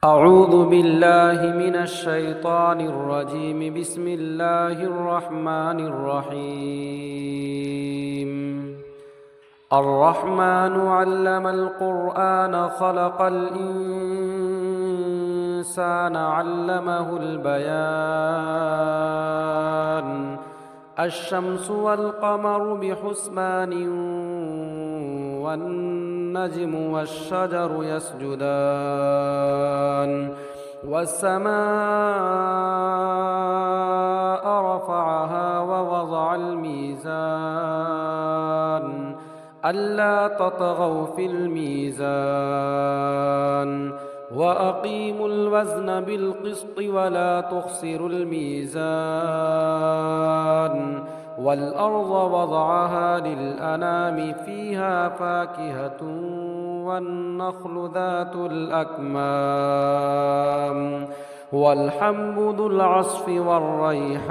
أعوذ بالله من الشيطان الرجيم. بسم الله الرحمن الرحيم. الرحمن علم القرآن خلق الإنسان علمه البيان. الشمس والقمر بحسبان والنجم والشجر يسجدان والسماء رفعها ووضع الميزان ألا تطغوا في الميزان وأقيموا الوزن بالقسط ولا تخسروا الميزان والأرض وضعها للأنام فيها فاكهة والنخل ذات الأكمام والحب ذو العصف والريحان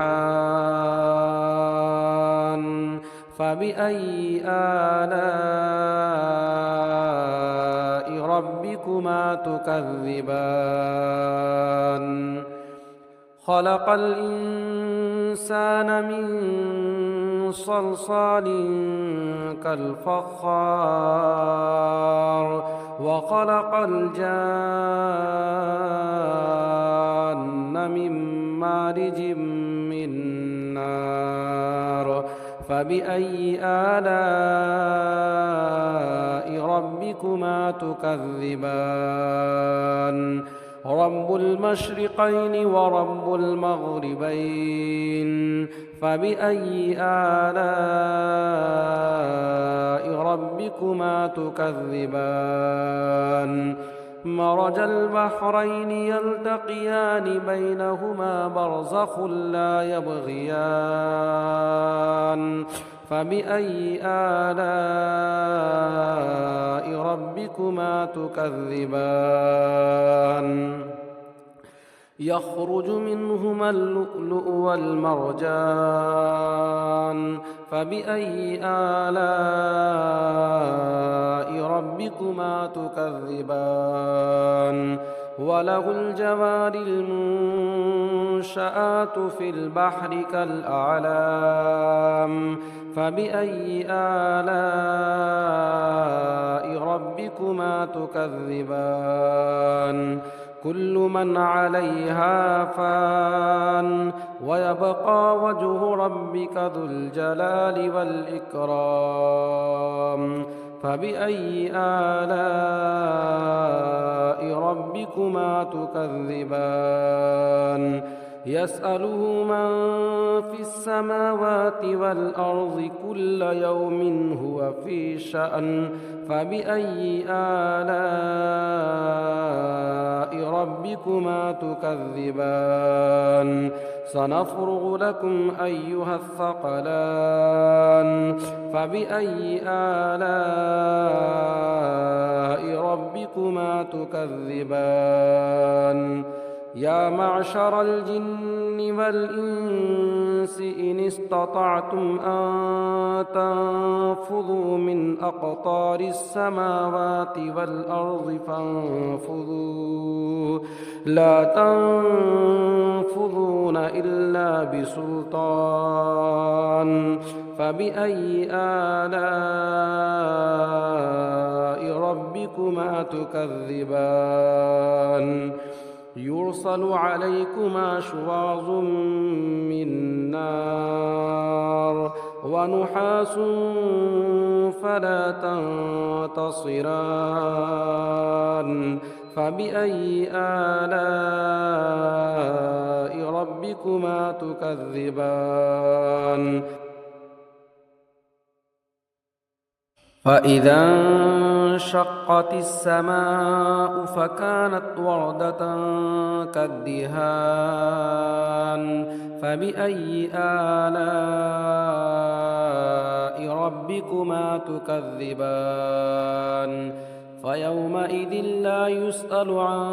فبأي آلاء ربكما تكذبان خلق الإنسان من صلصال كالفخار وخلق الجان من مارج من نار فبأي آلاء ربكما تكذبان رب المشرقين ورب المغربين فبأي آلاء ربكما تكذبان مرج البحرين يلتقيان بينهما برزخ لا يبغيان فبأي آلاء ربكما تكذبان يخرج منهما اللؤلؤ والمرجان فبأي آلاء ربكما تكذبان وله الجوار المنشآت في البحر كالأعلام فبأي آلاء ربكما تكذبان كل من عليها فان ويبقى وجه ربك ذو الجلال والإكرام فبأي آلاء ربكما تكذبان يسأله من في السماوات والأرض كل يوم هو في شأن فبأي آلاء ربكما تكذبان سنفرغ لكم أيها الثقلان فبأي آلاء ربكما تكذبان يا معشر الجن والإنس إن استطعتم أن تنفذوا من أقطار السماوات والأرض فانفذوا لا تنفذون إلا بسلطان فبأي آلاء ربكما تكذبان يرسل عليكما شواظ من نار ونحاس فلا تنتصران فبأي آلاء ربكما تكذبان فإذا انشقت السماء فكانت وردة كالدهان فبأي آلاء ربكما تكذبان فيومئذ لا يسأل عن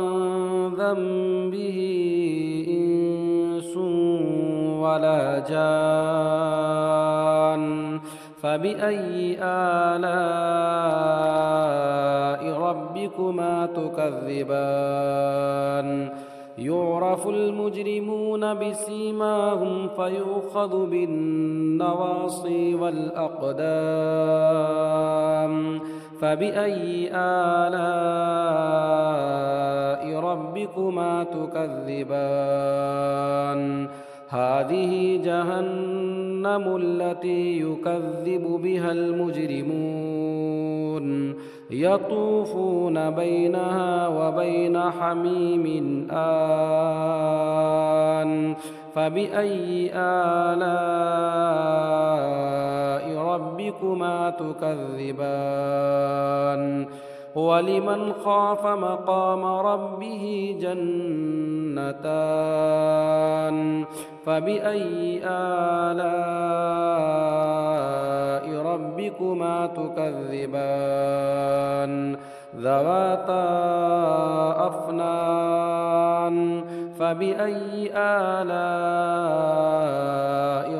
ذنبه إنس ولا جان فبأي آلاء ربكما تكذبان يعرف المجرمون بسيماهم فيؤخذ بالنواصي والأقدام فبأي آلاء ربكما تكذبان هذه جهنم التي يكذب بها المجرمون يطوفون بينها وبين حميم آن فبأي آلاء ربكما تكذبان ولمن خاف مقام ربه جنتان فبأي آلاء ربكما تكذبان ذواتا أفنان فبأي آلاء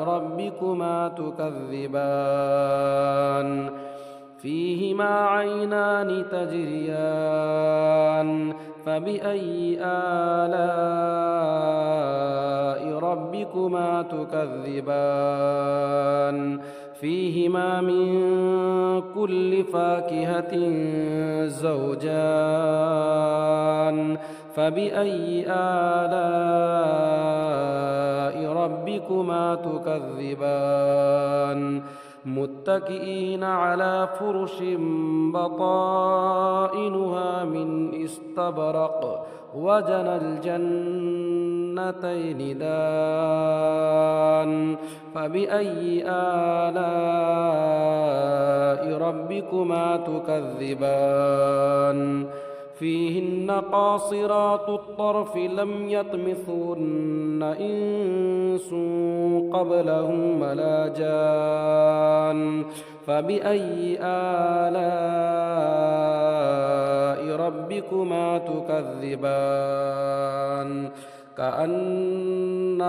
ربكما تكذبان فيهما عينان تجريان فبأي آلاء ربكما تكذبان فيهما من كل فاكهة زوجان فبأي آلاء ربكما تكذبان متكئين على فرش بطائنها من استبرق وجنى الجنتين دان فبأي آلاء ربكما تكذبان فيهن قاصرات الطرف لم يطمثهن إنس قبلهم ولا جان فبأي آلاء ربكما تكذبان كأنهن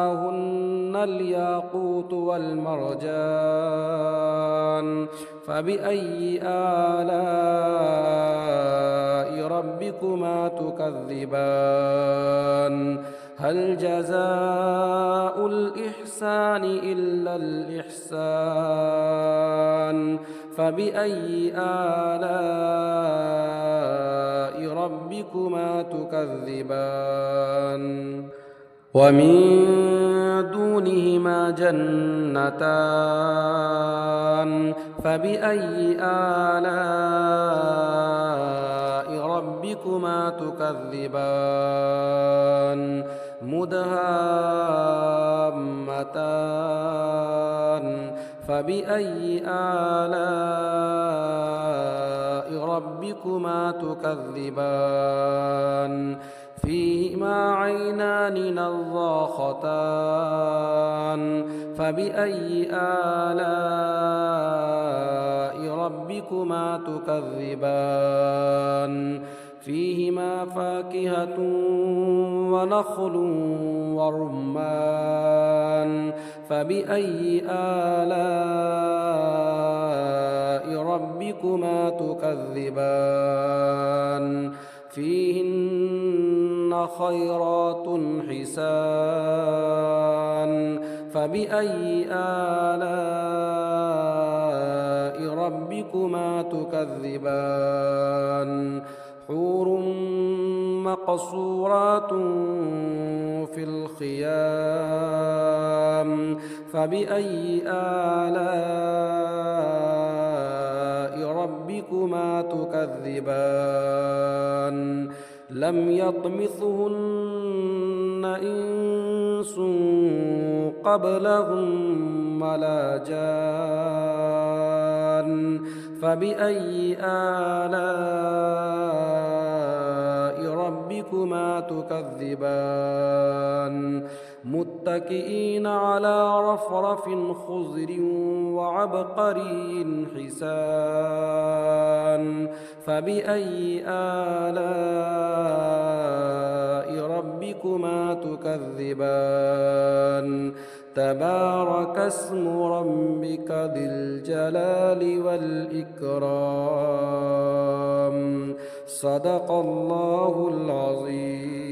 الياقوت والمرجان فبأي آلاء ربكما تكذبان هل جزاء الإحسان إلا الإحسان فبأي آلاء ربكما تكذبان ومن دونهما جنتان فبأي آلاء ربكما تكذبان مدهامتان فبأي آلاء ربكما تكذبان فيهما عينان نضاختان فبأي آلاء ربكما تكذبان فيهما فاكهة ونخل ورمان فبأي آلاء ربكما تكذبان فيهن خيرات حسان فبأي آلاء ربكما تكذبان حور مقصورات في الخيام فبأي آلاء ربكما تكذبان لم يطمثهن إنس قبلهم ولا جان فبأي آلاء ربكما تكذبان متكئين على رفرف خضر وعبقري حسان فبأي آلاء ربكما تكذبان تبارك اسم ربك ذي الجلال والإكرام. صدق الله العظيم.